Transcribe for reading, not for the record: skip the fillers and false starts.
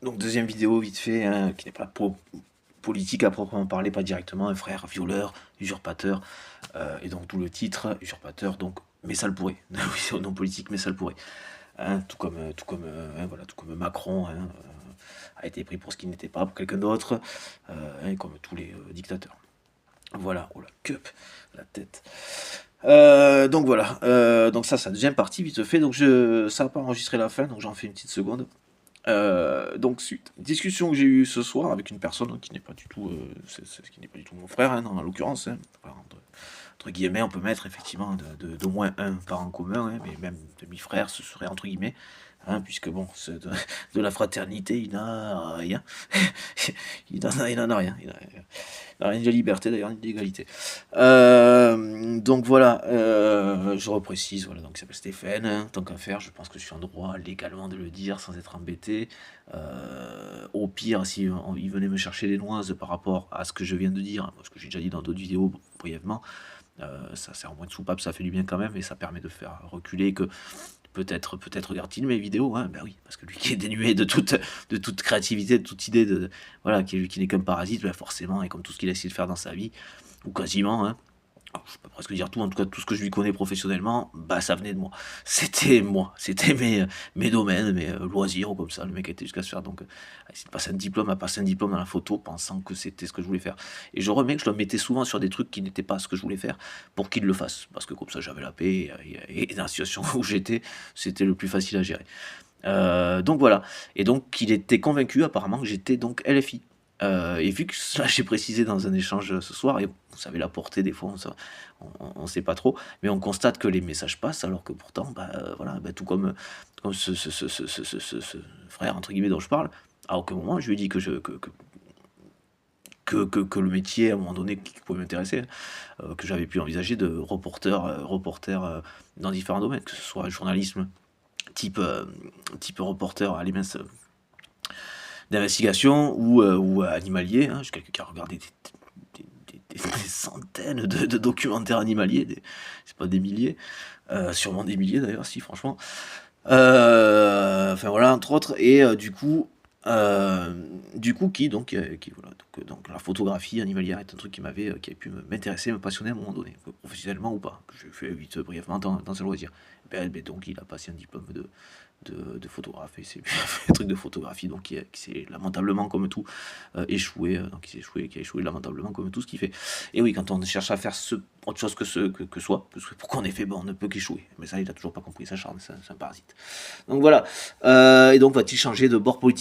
Donc deuxième vidéo vite fait, hein, qui n'est pas politique à proprement parler, pas directement, un frère violeur, usurpateur, et donc tout le titre, usurpateur, donc mais ça le pourrait. Oui, c'est non politique, mais ça le pourrait. Hein, voilà, tout comme Macron, hein, a été pris pour ce qu'il n'était pas, pour quelqu'un d'autre, hein, comme tous les dictateurs. Voilà, oh la cup, la tête. Donc voilà, donc ça, c'est la deuxième partie, vite fait, donc ça n'a pas enregistré la fin, donc j'en fais une petite seconde. Donc suite, discussion que j'ai eue ce soir avec une personne qui n'est pas du tout, qui n'est pas du tout mon frère, hein, en l'occurrence, hein. Enfin, entre guillemets, on peut mettre effectivement d'au moins un parent commun, hein, mais même demi-frère, ce serait entre guillemets, hein, puisque bon, de la fraternité, il n'a rien, il n'en a rien, il n'a rien de liberté d'ailleurs, ni d'égalité. Donc voilà, je reprécise, voilà, donc il s'appelle Stéphane, hein, tant qu'à faire, je pense que je suis en droit légalement de le dire sans être embêté. Au pire, si il venait me chercher des noises par rapport à ce que je viens de dire, ce que j'ai déjà dit dans d'autres vidéos brièvement, ça sert au moins de soupape, ça fait du bien quand même, et ça permet de faire reculer que peut-être regarde-t-il mes vidéos, hein, ben oui, parce que lui qui est dénué de toute créativité, de toute idée, voilà, qui n'est qu'un parasite, ben forcément, et comme tout ce qu'il a essayé de faire dans sa vie, ou quasiment, hein, je peux presque dire tout, en tout cas tout ce que je lui connais professionnellement, bah ça venait de moi. C'était moi, c'était mes domaines, mes loisirs, ou comme ça, le mec était jusqu'à se faire, donc essayer de passer un diplôme, à passer un diplôme dans la photo, pensant que c'était ce que je voulais faire. Et je remets que je le mettais souvent sur des trucs qui n'étaient pas ce que je voulais faire, pour qu'il le fasse, parce que comme ça j'avais la paix, et dans la situation où j'étais, c'était le plus facile à gérer. Donc voilà, et donc il était convaincu apparemment que j'étais donc LFI. Et vu que ça j'ai précisé dans un échange ce soir, et vous savez la portée des fois, on sait pas trop, mais on constate que les messages passent, alors que pourtant, voilà, tout comme ce frère entre guillemets dont je parle, à aucun moment je lui ai dit que le métier à un moment donné qui pouvait m'intéresser, que j'avais pu envisager de reporter dans différents domaines, que ce soit journalisme, type reporter à l'immense d'investigation, ou animalier, hein. Je suis quelqu'un qui a regardé des centaines de documentaires animaliers, c'est pas des milliers, sûrement des milliers d'ailleurs, si franchement. Enfin voilà, entre autres, et du coup, voilà, donc la photographie animalière est un truc qui avait pu m'intéresser, me passionner à un moment donné, professionnellement ou pas, que j'ai fait vite brièvement dans ce loisir. Donc il a passé un diplôme de photographe, et c'est un truc de photographie, donc qui s'est lamentablement comme tout échoué, donc qui a échoué lamentablement comme tout ce qu'il fait. Et oui, quand on cherche à faire autre chose que soi, parce que pour qu'on ait fait, on ne peut qu'échouer. Mais ça, il a toujours pas compris, ça charme, c'est un parasite. Donc voilà, et donc va-t-il changer de bord politique?